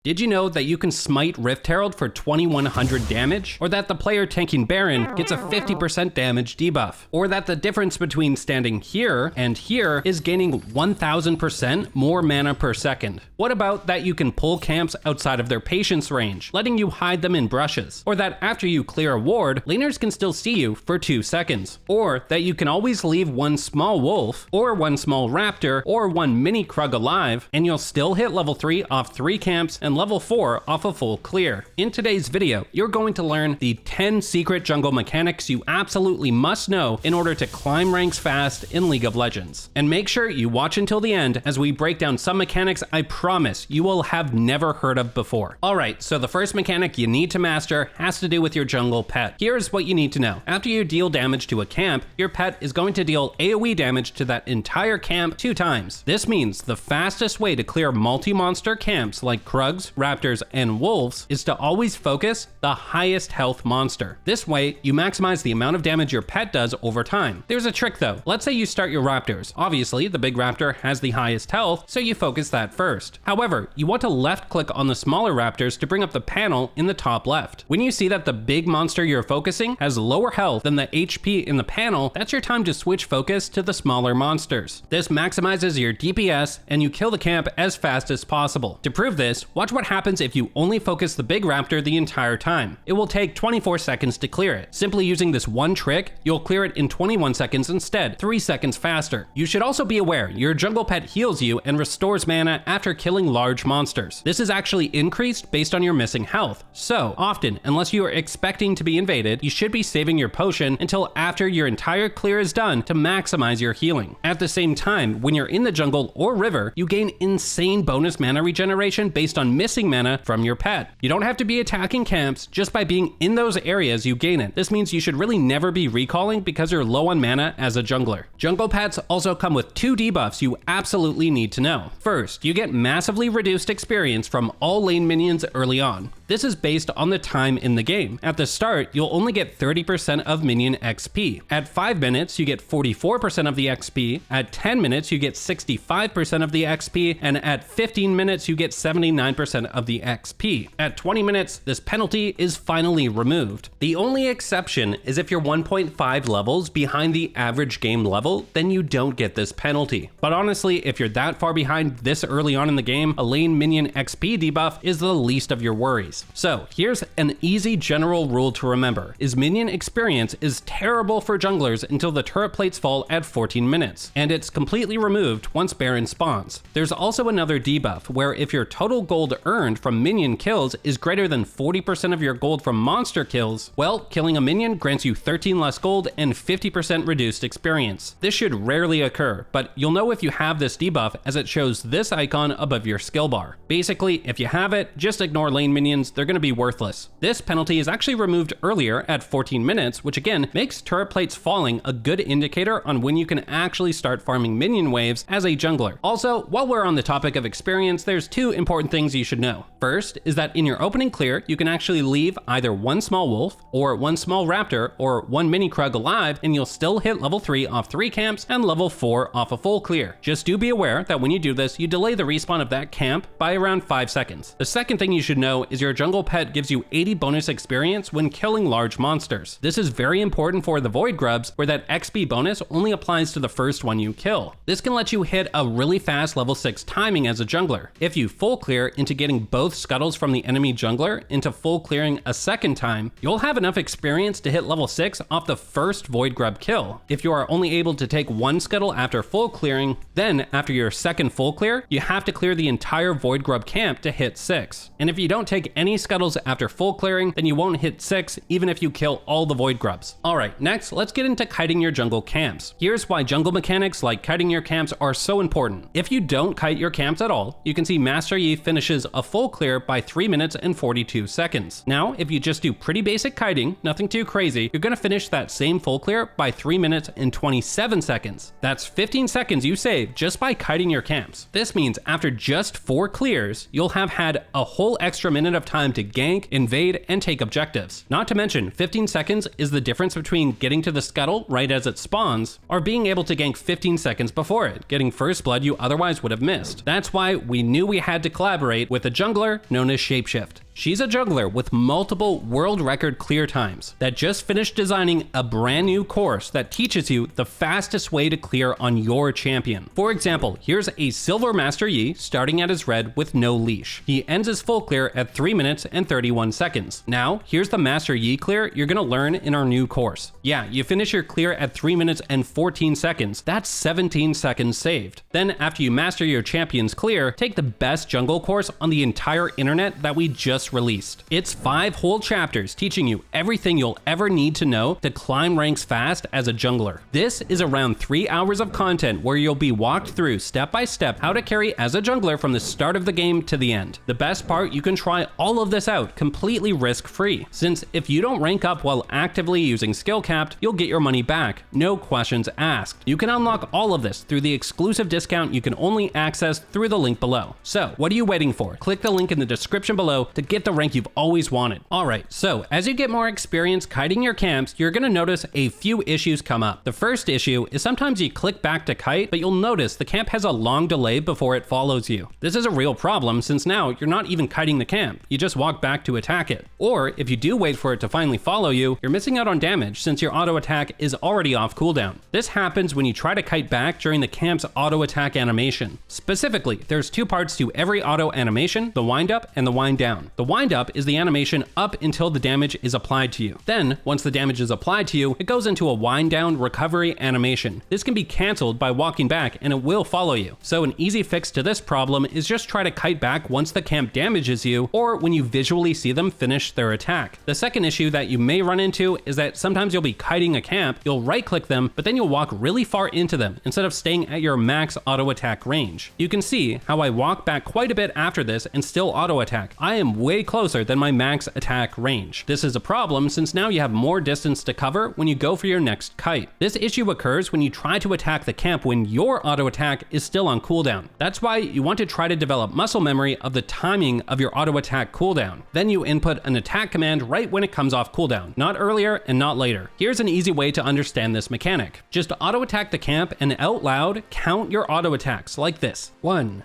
Did you know that you can smite Rift Herald for 2100 damage? Or that the player tanking Baron gets a 50% damage debuff? Or that the difference between standing here and here is gaining 1000% more mana per second? What about that you can pull camps outside of their patience range, letting you hide them in brushes? Or that after you clear a ward, laners can still see you for 2 seconds? Or that you can always leave one small wolf, or one small raptor, or one mini Krug alive, and you'll still hit level 3 off 3 camps and level 4 off a full clear. In today's video, you're going to learn the 10 secret jungle mechanics you absolutely must know in order to climb ranks fast in League of Legends. And make sure you watch until the end as we break down some mechanics I promise you will have never heard of before. Alright, so the first mechanic you need to master has to do with your jungle pet. Here's what you need to know. After you deal damage to a camp, your pet is going to deal AoE damage to that entire camp 2 times. This means the fastest way to clear multi-monster camps like Krugs, raptors, and wolves is to always focus the highest health monster. This way, you maximize the amount of damage your pet does over time. There's a trick though. Let's say you start your raptors. Obviously, the big raptor has the highest health, so you focus that first. However, you want to left click on the smaller raptors to bring up the panel in the top left. When you see that the big monster you're focusing has lower health than the HP in the panel, that's your time to switch focus to the smaller monsters. This maximizes your DPS and you kill the camp as fast as possible. To prove this, watch what happens if you only focus the big raptor the entire time. It will take 24 seconds to clear it. Simply using this one trick, you'll clear it in 21 seconds instead, 3 seconds faster. You should also be aware your jungle pet heals you and restores mana after killing large monsters. This is actually increased based on your missing health. So often, unless you are expecting to be invaded, you should be saving your potion until after your entire clear is done to maximize your healing. At the same time, when you're in the jungle or river, you gain insane bonus mana regeneration based on missing mana from your pet. You don't have to be attacking camps, just by being in those areas you gain it. This means you should really never be recalling because you're low on mana as a jungler. Jungle pets also come with 2 debuffs you absolutely need to know. First, you get massively reduced experience from all lane minions early on. This is based on the time in the game. At the start, you'll only get 30% of minion XP. At 5 minutes, you get 44% of the XP. At 10 minutes, you get 65% of the XP. And at 15 minutes, you get 79% of the XP. At 20 minutes, this penalty is finally removed. The only exception is if you're 1.5 levels behind the average game level, then you don't get this penalty. But honestly, if you're that far behind this early on in the game, a lane minion XP debuff is the least of your worries. So here's an easy general rule to remember, is minion experience is terrible for junglers until the turret plates fall at 14 minutes, and it's completely removed once Baron spawns. There's also another debuff where if your total gold earned from minion kills is greater than 40% of your gold from monster kills, well, killing a minion grants you 13 less gold and 50% reduced experience. This should rarely occur, but you'll know if you have this debuff as it shows this icon above your skill bar. Basically, if you have it, just ignore lane minions, they're going to be worthless. This penalty is actually removed earlier at 14 minutes, which again makes turret plates falling a good indicator on when you can actually start farming minion waves as a jungler. Also, while we're on the topic of experience, there's 2 important things you should know. First is that in your opening clear, you can actually leave either one small wolf or one small raptor or one mini Krug alive, and you'll still hit level 3 off 3 camps and level 4 off a full clear. Just do be aware that when you do this, you delay the respawn of that camp by around 5 seconds. The second thing you should know is your jungle pet gives you 80 bonus experience when killing large monsters. This is very important for the Void Grubs, where that XP bonus only applies to the first one you kill. This can let you hit a really fast level 6 timing as a jungler. If you full clear into getting both scuttles from the enemy jungler into full clearing a second time, you'll have enough experience to hit level 6 off the first Void Grub kill. If you are only able to take 1 scuttle after full clearing, then after your second full clear, you have to clear the entire Void Grub camp to hit 6. And if you don't take any scuttles after full clearing, then you won't hit 6 even if you kill all the Void Grubs. Alright, next let's get into kiting your jungle camps. Here's why jungle mechanics like kiting your camps are so important. If you don't kite your camps at all, you can see Master Yi finishes a full clear by 3 minutes and 42 seconds. Now, if you just do pretty basic kiting, nothing too crazy, you're gonna finish that same full clear by 3 minutes and 27 seconds. That's 15 seconds you save just by kiting your camps. This means after just 4 clears, you'll have had a whole extra minute of time to gank, invade, and take objectives. Not to mention, 15 seconds is the difference between getting to the scuttle right as it spawns, or being able to gank 15 seconds before it, getting first blood you otherwise would have missed. That's why we knew we had to collaborate with a jungler known as Shapeshift. She's a jungler with multiple world record clear times that just finished designing a brand new course that teaches you the fastest way to clear on your champion. For example, here's a Silver Master Yi starting at his red with no leash. He ends his full clear at 3 minutes and 31 seconds. Now, here's the Master Yi clear you're gonna learn in our new course. Yeah, you finish your clear at 3 minutes and 14 seconds. That's 17 seconds saved. Then after you master your champion's clear, take the best jungle course on the entire internet that we just released. It's 5 whole chapters teaching you everything you'll ever need to know to climb ranks fast as a jungler. This is around 3 hours of content where you'll be walked through step by step how to carry as a jungler from the start of the game to the end. The best part, you can try all of this out completely risk-free, since if you don't rank up while actively using skill capped, you'll get your money back, no questions asked. You can unlock all of this through the exclusive discount you can only access through the link below. So what are you waiting for? Click the link in the description below to get the rank you've always wanted. Alright, so as you get more experience kiting your camps, you're gonna notice a few issues come up. The first issue is sometimes you click back to kite, but you'll notice the camp has a long delay before it follows you. This is a real problem since now you're not even kiting the camp, you just walk back to attack it. Or if you do wait for it to finally follow you, you're missing out on damage since your auto attack is already off cooldown. This happens when you try to kite back during the camp's auto attack animation. Specifically, there's 2 parts to every auto animation, the wind up and the wind down. The wind up is the animation up until the damage is applied to you. Then, once the damage is applied to you, it goes into a wind down recovery animation. This can be cancelled by walking back and it will follow you. So an easy fix to this problem is just try to kite back once the camp damages you or when you visually see them finish their attack. The second issue that you may run into is that sometimes you'll be kiting a camp, you'll right click them, but then you'll walk really far into them instead of staying at your max auto attack range. You can see how I walk back quite a bit after this and still auto attack. I am way closer than my max attack range. This is a problem since now you have more distance to cover when you go for your next kite. This issue occurs when you try to attack the camp when your auto attack is still on cooldown. That's why you want to try to develop muscle memory of the timing of your auto attack cooldown. Then you input an attack command right when it comes off cooldown, not earlier and not later. Here's an easy way to understand this mechanic. Just auto attack the camp and out loud count your auto attacks like this. 1,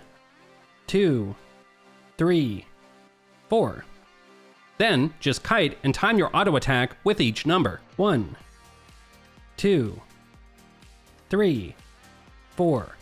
2, 3, 4. Then just kite and time your auto attack with each number. 1, 2, 3, 4.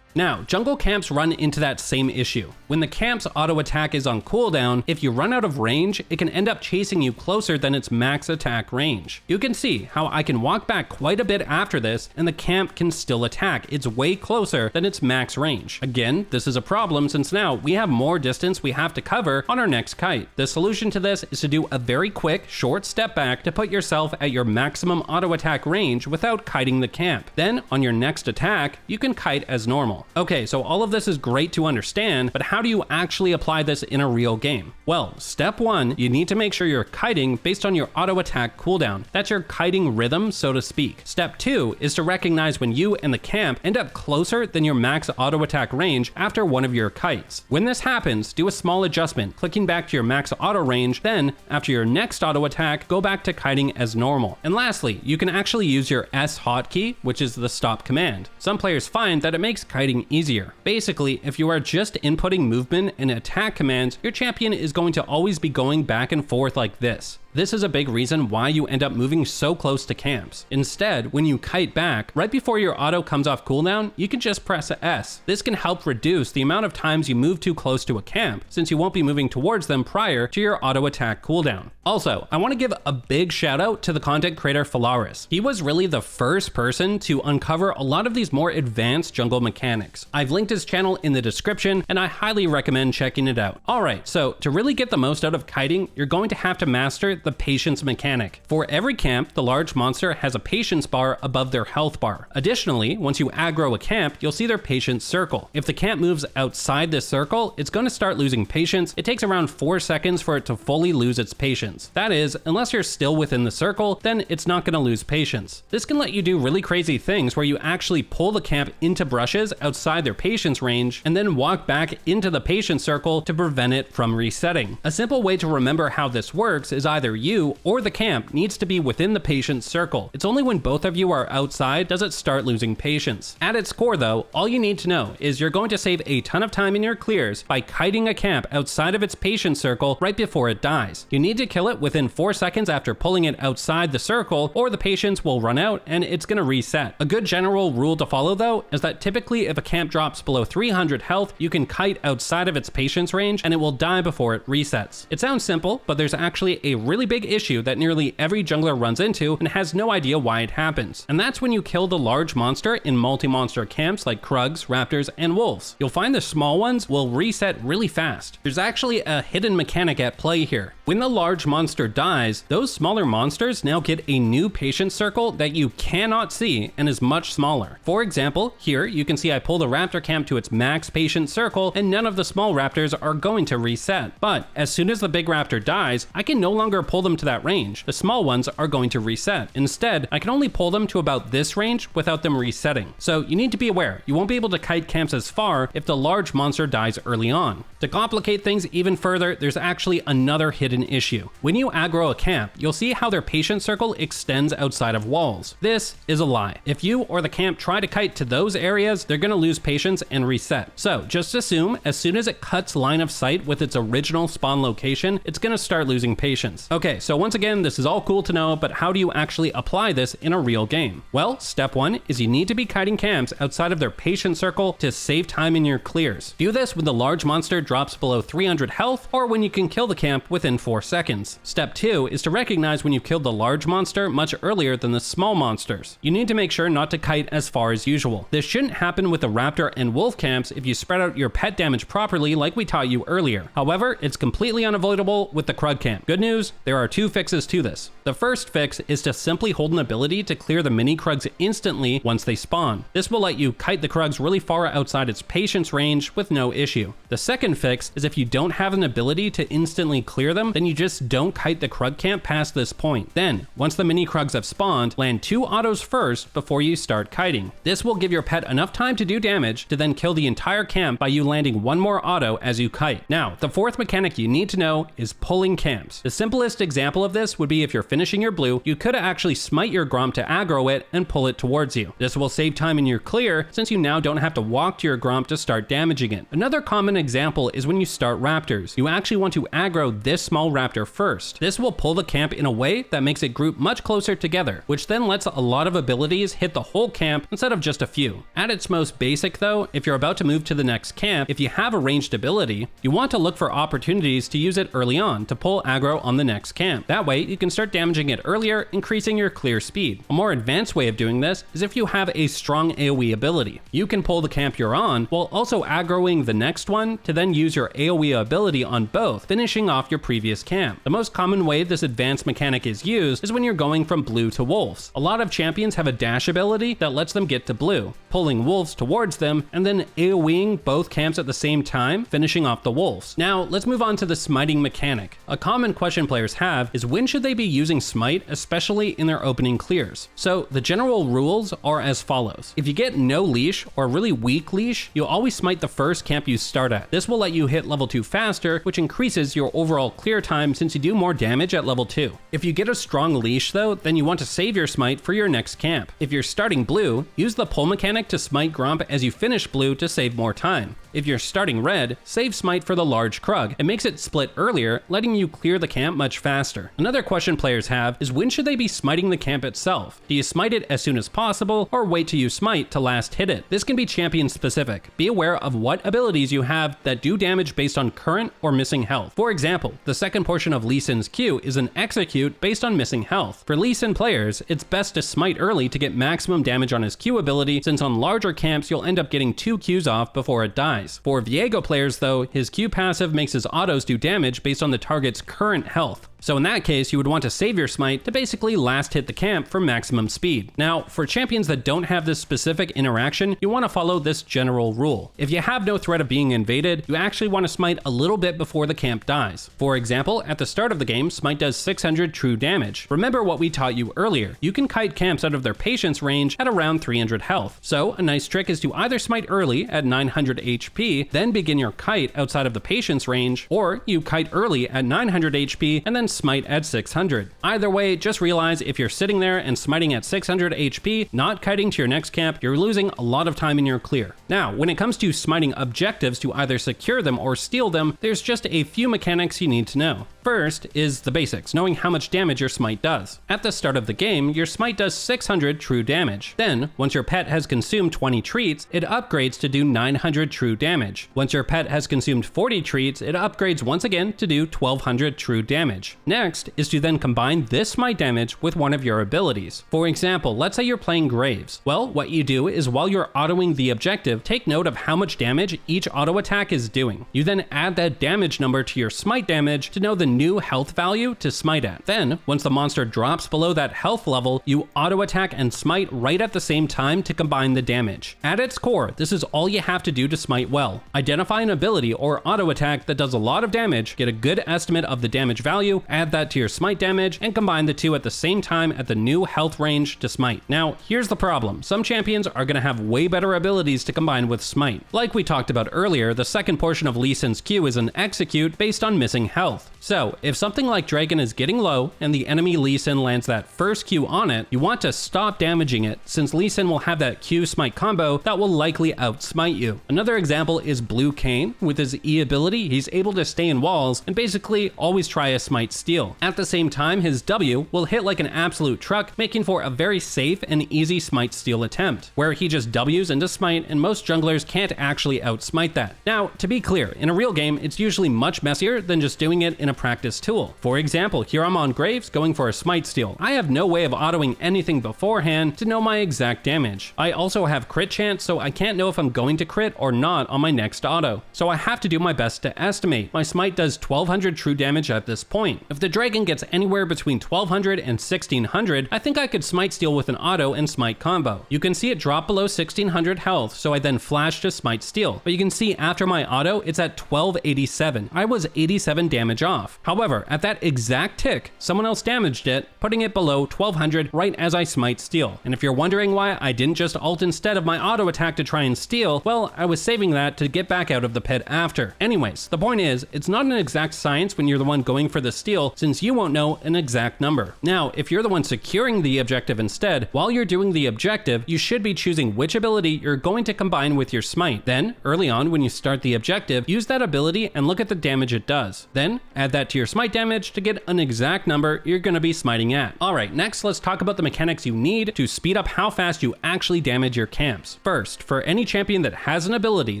Now, jungle camps run into that same issue. When the camp's auto attack is on cooldown, if you run out of range, it can end up chasing you closer than its max attack range. You can see how I can walk back quite a bit after this and the camp can still attack. It's way closer than its max range. Again, this is a problem since now we have more distance we have to cover on our next kite. The solution to this is to do a very quick, short step back to put yourself at your maximum auto attack range without kiting the camp. Then, on your next attack, you can kite as normal. Okay, so all of this is great to understand, but how do you actually apply this in a real game? Well, step 1, you need to make sure you're kiting based on your auto attack cooldown. That's your kiting rhythm, so to speak. Step 2 is to recognize when you and the camp end up closer than your max auto attack range after one of your kites. When this happens, do a small adjustment, clicking back to your max auto range, then after your next auto attack, go back to kiting as normal. And lastly, you can actually use your S hotkey, which is the stop command. Some players find that it makes kiting easier. Basically, if you are just inputting movement and attack commands, your champion is going to always be going back and forth like this. This is a big reason why you end up moving so close to camps. Instead, when you kite back, right before your auto comes off cooldown, you can just press S. This can help reduce the amount of times you move too close to a camp, since you won't be moving towards them prior to your auto attack cooldown. Also, I want to give a big shout out to the content creator Phalaris. He was really the first person to uncover a lot of these more advanced jungle mechanics. I've linked his channel in the description, and I highly recommend checking it out. Alright, so to really get the most out of kiting, you're going to have to master the patience mechanic. For every camp, the large monster has a patience bar above their health bar. Additionally, once you aggro a camp, you'll see their patience circle. If the camp moves outside this circle, it's going to start losing patience. It takes around 4 seconds for it to fully lose its patience. That is, unless you're still within the circle, then it's not going to lose patience. This can let you do really crazy things where you actually pull the camp into brushes outside their patience range and then walk back into the patience circle to prevent it from resetting. A simple way to remember how this works is either you or the camp needs to be within the patient's circle. It's only when both of you are outside does it start losing patience. At its core though, all you need to know is you're going to save a ton of time in your clears by kiting a camp outside of its patient circle right before it dies. You need to kill it within 4 seconds after pulling it outside the circle, or the patience will run out and it's gonna reset. A good general rule to follow though is that typically if a camp drops below 300 health, you can kite outside of its patience range and it will die before it resets. It sounds simple, but there's actually a really big issue that nearly every jungler runs into and has no idea why it happens. And that's when you kill the large monster in multi-monster camps like Krugs, Raptors, and Wolves. You'll find the small ones will reset really fast. There's actually a hidden mechanic at play here. When the large monster dies, those smaller monsters now get a new patient circle that you cannot see and is much smaller. For example, here you can see I pull the raptor camp to its max patient circle and none of the small raptors are going to reset. But as soon as the big raptor dies, I can no longer pull them to that range. The small ones are going to reset. Instead, I can only pull them to about this range without them resetting. So you need to be aware, you won't be able to kite camps as far if the large monster dies early on. To complicate things even further, there's actually another hidden issue. When you aggro a camp, you'll see how their patient circle extends outside of walls. This is a lie. If you or the camp try to kite to those areas, they're gonna lose patience and reset. So just assume as soon as it cuts line of sight with its original spawn location, it's gonna start losing patience. Okay, so once again, this is all cool to know, but how do you actually apply this in a real game? Well, step 1 is you need to be kiting camps outside of their patient circle to save time in your clears. Do this when the large monster drops below 300 health or when you can kill the camp within 4 seconds. Step 2 is to recognize when you killed the large monster much earlier than the small monsters. You need to make sure not to kite as far as usual. This shouldn't happen with the raptor and wolf camps if you spread out your pet damage properly like we taught you earlier. However, it's completely unavoidable with the Krug camp. Good news, there are 2 fixes to this. The first fix is to simply hold an ability to clear the mini Krugs instantly once they spawn. This will let you kite the Krugs really far outside its patience range with no issue. The second fix is if you don't have an ability to instantly clear them, then you just don't kite the Krug camp past this point. Then, once the mini Krugs have spawned, land 2 autos first before you start kiting. This will give your pet enough time to do damage to then kill the entire camp by you landing 1 more auto as you kite. Now, the fourth mechanic you need to know is pulling camps. The simplest example of this would be if you're finishing your blue, you could actually smite your Gromp to aggro it and pull it towards you. This will save time in your clear since you now don't have to walk to your Gromp to start damaging it. Another common example is when you start raptors. You actually want to aggro this small raptor first. This will pull the camp in a way that makes it group much closer together, which then lets a lot of abilities hit the whole camp instead of just a few. At its most basic though, if you're about to move to the next camp, if you have a ranged ability, you want to look for opportunities to use it early on to pull aggro on the next camp. That way you can start damaging it earlier, increasing your clear speed. A more advanced way of doing this is if you have a strong AoE ability. You can pull the camp you're on while also aggroing the next one to then use your AoE ability on both, finishing off your previous camp. The most common way this advanced mechanic is used is when you're going from blue to wolves. A lot of champions have a dash ability that lets them get to blue, pulling wolves towards them and then AoEing both camps at the same time, finishing off the wolves. Now let's move on to the smiting mechanic. A common question players have is when should they be using smite, especially in their opening clears? So the general rules are as follows. If you get no leash or a really weak leash, you'll always smite the first camp you start at. This will let you hit level 2 faster, which increases your overall clear time since you do more damage at level 2. If you get a strong leash though, then you want to save your smite for your next camp. If you're starting blue, use the pull mechanic to smite Gromp as you finish blue to save more time. If you're starting red, save smite for the large Krug. It makes it split earlier, letting you clear the camp much faster. Another question players have is when should they be smiting the camp itself? Do you smite it as soon as possible or wait till you smite to last hit it? This can be champion specific. Be aware of what abilities you have that do damage based on current or missing health. For example, the second portion of Lee Sin's Q is an execute based on missing health. For Lee Sin players, it's best to smite early to get maximum damage on his Q ability, since on larger camps you'll end up getting 2 Qs off before it dies. For Viego players though, his Q passive makes his autos do damage based on the target's current health. So in that case, you would want to save your smite to basically last hit the camp for maximum speed. Now, for champions that don't have this specific interaction, you want to follow this general rule. If you have no threat of being invaded, you actually want to smite a little bit before the camp dies. For example, at the start of the game, smite does 600 true damage. Remember what we taught you earlier. You can kite camps out of their patience range at around 300 health. So a nice trick is to either smite early at 900 HP, then begin your kite outside of the patience range, or you kite early at 900 HP and then and smite at 600. Either way, just realize if you're sitting there and smiting at 600 HP, not kiting to your next camp, you're losing a lot of time in your clear. Now, when it comes to smiting objectives to either secure them or steal them, there's just a few mechanics you need to know. First is the basics, knowing how much damage your smite does. At the start of the game, your smite does 600 true damage. Then, once your pet has consumed 20 treats, it upgrades to do 900 true damage. Once your pet has consumed 40 treats, it upgrades once again to do 1200 true damage. Next is to then combine this smite damage with one of your abilities. For example, let's say you're playing Graves. Well, what you do is while you're autoing the objective, take note of how much damage each auto attack is doing. You then add that damage number to your smite damage to know the new health value to smite at. Then, once the monster drops below that health level, you auto attack and smite right at the same time to combine the damage. At its core, this is all you have to do to smite well. Identify an ability or auto attack that does a lot of damage, get a good estimate of the damage value, add that to your smite damage, and combine the two at the same time at the new health range to smite. Now, here's the problem. Some champions are going to have way better abilities to combine with smite. Like we talked about earlier, the second portion of Lee Sin's Q is an execute based on missing health. So, if something like Dragon is getting low and the enemy Lee Sin lands that first Q on it, you want to stop damaging it since Lee Sin will have that Q smite combo that will likely outsmite you. Another example is Blue Kayn. With his E ability, he's able to stay in walls and basically always try a smite steal. At the same time, his W will hit like an absolute truck, making for a very safe and easy smite steal attempt, where he just Ws into smite and most junglers can't actually outsmite that. Now, to be clear, in a real game, it's usually much messier than just doing it in a practice tool. For example, here I'm on Graves going for a smite steal. I have no way of autoing anything beforehand to know my exact damage. I also have crit chance, so I can't know if I'm going to crit or not on my next auto. So I have to do my best to estimate. My smite does 1200 true damage at this point. If the Dragon gets anywhere between 1200 and 1600, I think I could smite steal with an auto and smite combo. You can see it drop below 1600 health, so I then flash to smite steal. But you can see after my auto, it's at 1287. I was 87 damage off. However, at that exact tick, someone else damaged it, putting it below 1200 right as I smite steal. And if you're wondering why I didn't just ult instead of my auto attack to try and steal, well, I was saving that to get back out of the pit after. Anyways, the point is, it's not an exact science when you're the one going for the steal, since you won't know an exact number. Now, if you're the one securing the objective instead, while you're doing the objective, you should be choosing which ability you're going to combine with your smite. Then, early on when you start the objective, use that ability and look at the damage it does. Then, add that to your smite damage to get an exact number you're going to be smiting at. Alright, next let's talk about the mechanics you need to speed up how fast you actually damage your camps. First, for any champion that has an ability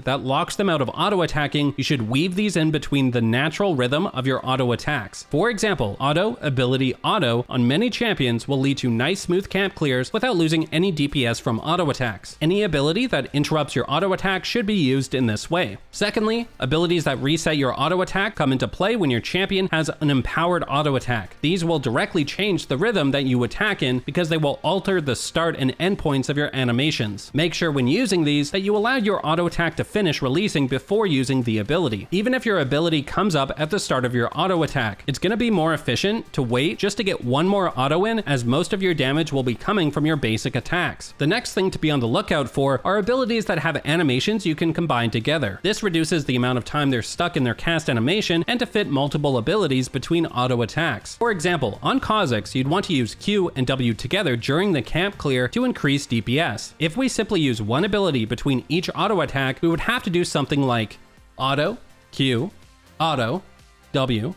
that locks them out of auto attacking, you should weave these in between the natural rhythm of your auto attacks. For example, auto, ability, auto on many champions will lead to nice smooth camp clears without losing any DPS from auto attacks. Any ability that interrupts your auto attack should be used in this way. Secondly, abilities that reset your auto attack come into play when your champion has an empowered auto attack. These will directly change the rhythm that you attack in because they will alter the start and end points of your animations. Make sure when using these that you allow your auto attack to finish releasing before using the ability. Even if your ability comes up at the start of your auto attack, it's going to be more efficient to wait just to get one more auto in, as most of your damage will be coming from your basic attacks. The next thing to be on the lookout for are abilities that have animations you can combine together. This reduces the amount of time they're stuck in their cast animation and to fit multiple abilities between auto attacks. For example, on Kha'Zix, you'd want to use Q and W together during the camp clear to increase DPS. If we simply use one ability between each auto attack, we would have to do something like auto, Q, auto, W,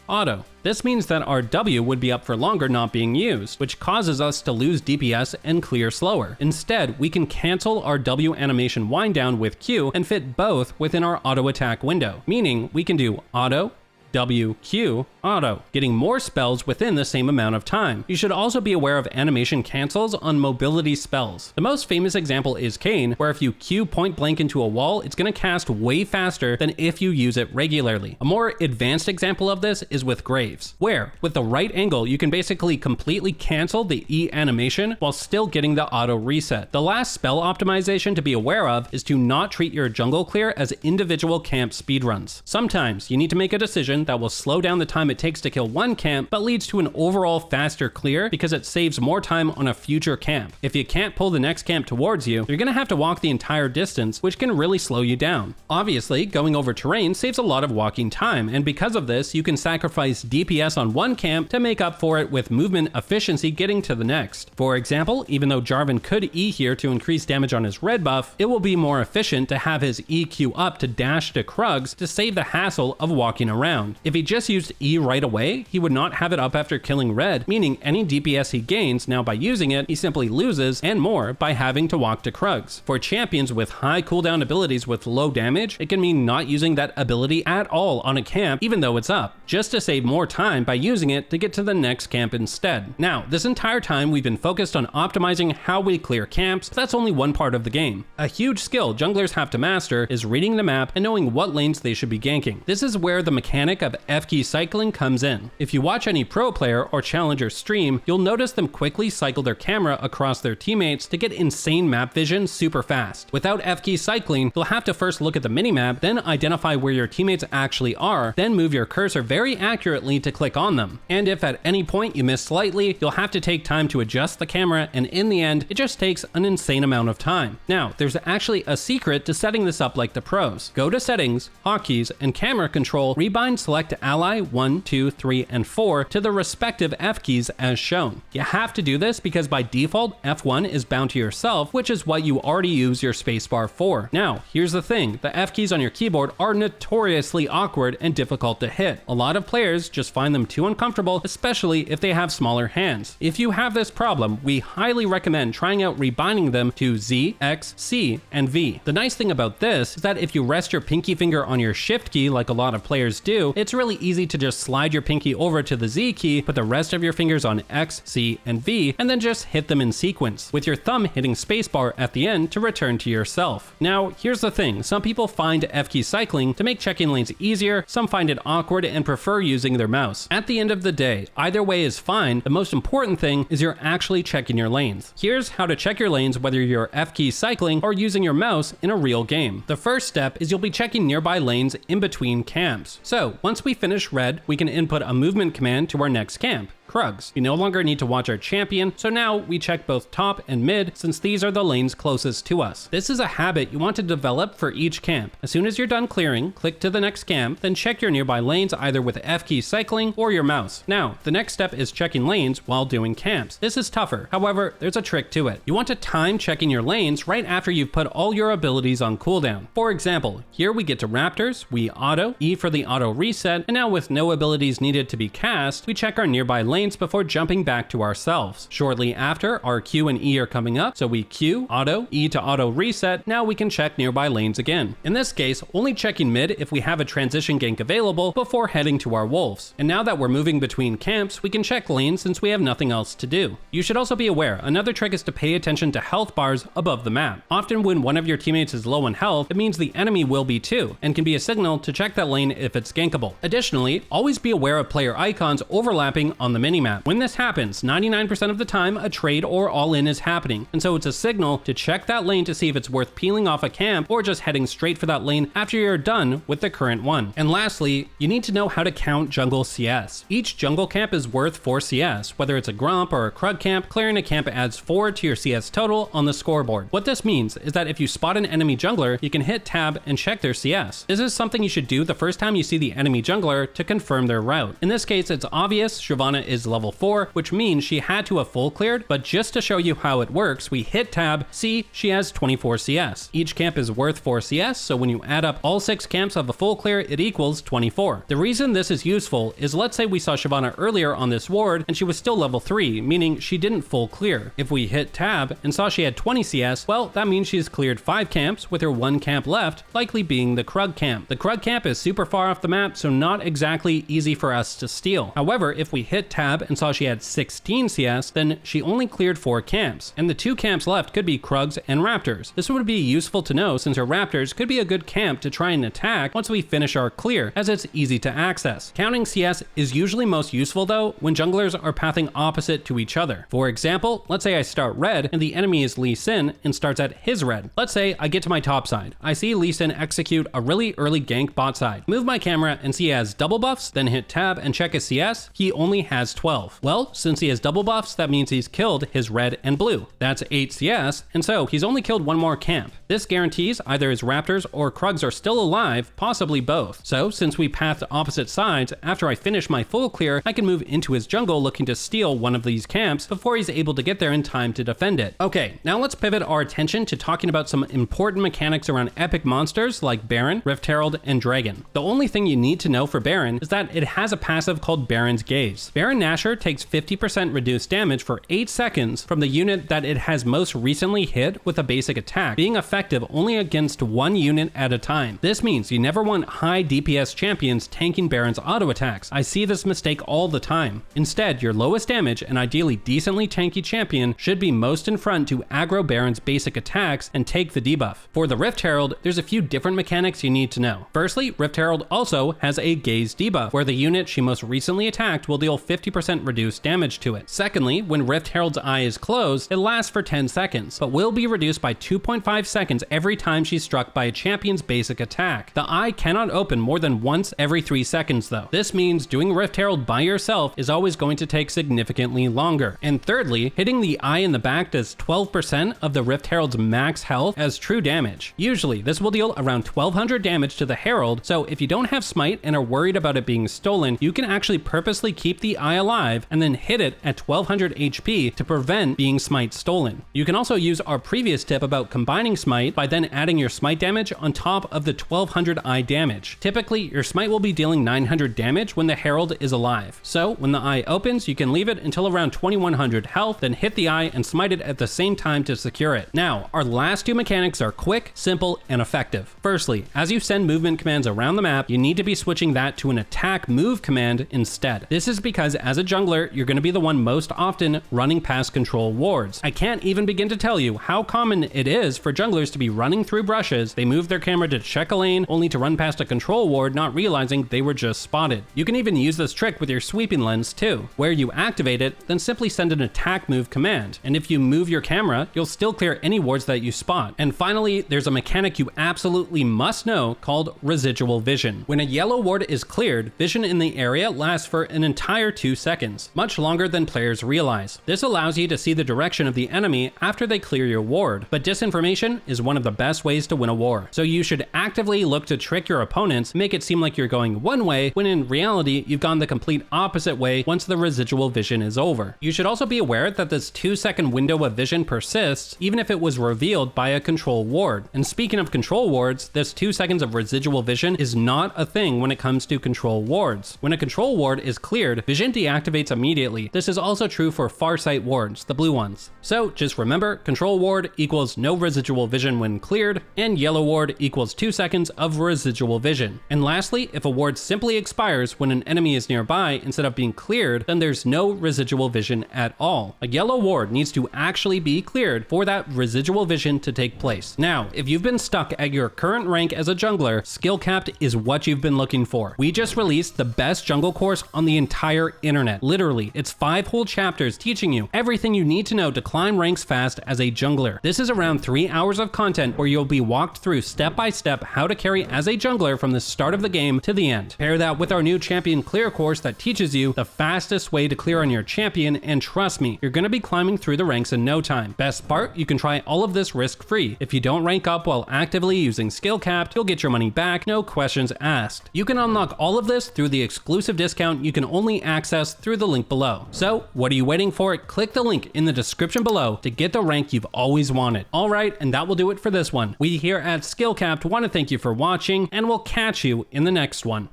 auto. This means that our W would be up for longer not being used, which causes us to lose DPS and clear slower. Instead, we can cancel our W animation wind down with Q and fit both within our auto attack window, meaning we can do auto, W, Q, auto, getting more spells within the same amount of time. You should also be aware of animation cancels on mobility spells. The most famous example is Kayn, where if you Q point blank into a wall, it's going to cast way faster than if you use it regularly. A more advanced example of this is with Graves, where with the right angle, you can basically completely cancel the E animation while still getting the auto reset. The last spell optimization to be aware of is to not treat your jungle clear as individual camp speedruns. Sometimes you need to make a decision animation that will slow down the time it takes to kill one camp, but leads to an overall faster clear because it saves more time on a future camp. If you can't pull the next camp towards you, you're gonna have to walk the entire distance, which can really slow you down. Obviously, going over terrain saves a lot of walking time, and because of this, you can sacrifice DPS on one camp to make up for it with movement efficiency getting to the next. For example, even though Jarvan could E here to increase damage on his red buff, it will be more efficient to have his EQ up to dash to Krugs to save the hassle of walking around. If he just used E right away, he would not have it up after killing red, meaning any DPS he gains now by using it, he simply loses, and more by having to walk to Krugs. For champions with high cooldown abilities with low damage, it can mean not using that ability at all on a camp even though it's up, just to save more time by using it to get to the next camp instead. Now, this entire time we've been focused on optimizing how we clear camps, but that's only one part of the game. A huge skill junglers have to master is reading the map and knowing what lanes they should be ganking. This is where the mechanic of F-key cycling comes in. If you watch any pro player or challenger stream, you'll notice them quickly cycle their camera across their teammates to get insane map vision super fast. Without F-key cycling, you'll have to first look at the minimap, then identify where your teammates actually are, then move your cursor very accurately to click on them. And if at any point you miss slightly, you'll have to take time to adjust the camera, and in the end, it just takes an insane amount of time. Now, there's actually a secret to setting this up like the pros. Go to settings, hotkeys, and camera control, rebind select ally 1, 2, 3, and 4 to the respective F keys as shown. You have to do this because by default, F1 is bound to yourself, which is what you already use your spacebar for. Now, here's the thing, the F keys on your keyboard are notoriously awkward and difficult to hit. A lot of players just find them too uncomfortable, especially if they have smaller hands. If you have this problem, we highly recommend trying out rebinding them to Z, X, C, and V. The nice thing about this is that if you rest your pinky finger on your shift key like a lot of players do, it's really easy to just slide your pinky over to the Z key, put the rest of your fingers on X, C, and V, and then just hit them in sequence, with your thumb hitting spacebar at the end to return to yourself. Now, here's the thing, some people find F key cycling to make checking lanes easier, some find it awkward and prefer using their mouse. At the end of the day, either way is fine, the most important thing is you're actually checking your lanes. Here's how to check your lanes whether you're F key cycling or using your mouse in a real game. The first step is you'll be checking nearby lanes in between camps. So once we finish red, we can input a movement command to our next camp, Krugs. We no longer need to watch our champion, so now we check both top and mid since these are the lanes closest to us. This is a habit you want to develop for each camp. As soon as you're done clearing, click to the next camp, then check your nearby lanes either with F key cycling or your mouse. Now, the next step is checking lanes while doing camps. This is tougher, however, there's a trick to it. You want to time checking your lanes right after you've put all your abilities on cooldown. For example, here we get to Raptors, we auto, E for the auto reset, and now with no abilities needed to be cast, we check our nearby lanes before jumping back to ourselves. Shortly after, our Q and E are coming up, so we Q, auto, E to auto reset, now we can check nearby lanes again. In this case, only checking mid if we have a transition gank available before heading to our wolves. And now that we're moving between camps, we can check lanes since we have nothing else to do. You should also be aware, another trick is to pay attention to health bars above the map. Often when one of your teammates is low on health, it means the enemy will be too, and can be a signal to check that lane if it's gankable. Additionally, always be aware of player icons overlapping on the minimap. When this happens, 99% of the time a trade or all-in is happening, and so it's a signal to check that lane to see if it's worth peeling off a camp or just heading straight for that lane after you're done with the current one. And lastly, you need to know how to count jungle CS. Each jungle camp is worth 4 CS. Whether it's a Gromp or a Krug camp, clearing a camp adds 4 to your CS total on the scoreboard. What this means is that if you spot an enemy jungler, you can hit tab and check their CS. This is something you should do the first time you see the enemy jungler to confirm their route. In this case, it's obvious Shyvana is level 4, which means she had to have full cleared, but just to show you how it works, we hit tab, see she has 24 CS. Each camp is worth 4 CS, so when you add up all 6 camps of a full clear, it equals 24. The reason this is useful is let's say we saw Shyvana earlier on this ward and she was still level 3, meaning she didn't full clear. If we hit tab and saw she had 20 CS, well, that means she's cleared 5 camps with her 1 camp left, likely being the Krug camp. The Krug camp is super far off the map, so not exactly easy for us to steal. However, if we hit tab tab and saw she had 16 CS, then she only cleared 4 camps, and the 2 camps left could be Krugs and Raptors. This would be useful to know since her Raptors could be a good camp to try and attack once we finish our clear, as it's easy to access. Counting CS is usually most useful though when junglers are pathing opposite to each other. For example, let's say I start red and the enemy is Lee Sin and starts at his red. Let's say I get to my top side. I see Lee Sin execute a really early gank bot side. Move my camera and see he has double buffs, then hit tab and check his CS. He only has 12. Well, since he has double buffs, that means he's killed his red and blue. That's 8 CS, and so he's only killed 1 more camp. This guarantees either his Raptors or Krugs are still alive, possibly both. So since we path opposite sides, after I finish my full clear, I can move into his jungle looking to steal one of these camps before he's able to get there in time to defend it. Okay, now let's pivot our attention to talking about some important mechanics around epic monsters like Baron, Rift Herald, and Dragon. The only thing you need to know for Baron is that it has a passive called Baron's Gaze. Baron Nashor takes 50% reduced damage for 8 seconds from the unit that it has most recently hit with a basic attack, being effective only against 1 unit at a time. This means you never want high DPS champions tanking Baron's auto attacks. I see this mistake all the time. Instead, your lowest damage and ideally decently tanky champion should be most in front to aggro Baron's basic attacks and take the debuff. For the Rift Herald, there's a few different mechanics you need to know. Firstly, Rift Herald also has a Gaze debuff, where the unit she most recently attacked will deal 50% reduced damage to it. Secondly, when Rift Herald's eye is closed, it lasts for 10 seconds, but will be reduced by 2.5 seconds every time she's struck by a champion's basic attack. The eye cannot open more than once every 3 seconds though. This means doing Rift Herald by yourself is always going to take significantly longer. And thirdly, hitting the eye in the back does 12% of the Rift Herald's max health as true damage. Usually, this will deal around 1200 damage to the Herald, so if you don't have Smite and are worried about it being stolen, you can actually purposely keep the eye alive and then hit it at 1200 HP to prevent being Smite stolen. You can also use our previous tip about combining Smite by then adding your Smite damage on top of the 1200 eye damage. Typically, your Smite will be dealing 900 damage when the Herald is alive. So when the eye opens, you can leave it until around 2100 health, then hit the eye and smite it at the same time to secure it. Now, our last 2 mechanics are quick, simple, and effective. Firstly, as you send movement commands around the map, you need to be switching that to an attack move command instead. This is because as a jungler, you're going to be the one most often running past control wards. I can't even begin to tell you how common it is for junglers to be running through brushes, they move their camera to check a lane, only to run past a control ward not realizing they were just spotted. You can even use this trick with your sweeping lens too, where you activate it, then simply send an attack move command. And if you move your camera, you'll still clear any wards that you spot. And finally, there's a mechanic you absolutely must know called residual vision. When a yellow ward is cleared, vision in the area lasts for an entire 2 seconds, much longer than players realize. This allows you to see the direction of the enemy after they clear your ward, but disinformation is one of the best ways to win a war. So you should actively look to trick your opponents, make it seem like you're going one way, when in reality, you've gone the complete opposite way once the residual vision is over. You should also be aware that this 2-second window of vision persists even if it was revealed by a control ward. And speaking of control wards, this 2 seconds of residual vision is not a thing when it comes to control wards. When a control ward is cleared, vision deactivates immediately. This is also true for Farsight wards, the blue ones. So just remember, control ward equals no residual vision when cleared, and yellow ward equals 2 seconds of residual vision. And lastly, if a ward simply expires when an enemy is nearby instead of being cleared, then there's no residual vision at all. A yellow ward needs to actually be cleared for that residual vision to take place. Now, if you've been stuck at your current rank as a jungler, Skill Capped is what you've been looking for. We just released the best jungle course on the entire internet. Literally, it's 5 whole chapters teaching you everything you need to know to climb ranks fast as a jungler. This is around 3 hours of content where you'll be walked through step by step how to carry as a jungler from the start of the game to the end. Pair that with our new champion clear course that teaches you the fastest way to clear on your champion, and trust me, you're gonna be climbing through the ranks in no time. Best part, you can try all of this risk-free. If you don't rank up while actively using Skill Capped, you'll get your money back, no questions asked. You can unlock all of this through the exclusive discount you can only access through the link below. So, what are you waiting for? Click the link in the description below to get the rank you've always wanted. Alright, and that will do it for this one. We here at Skill Capped want to thank you for watching, and we'll catch you in the next one.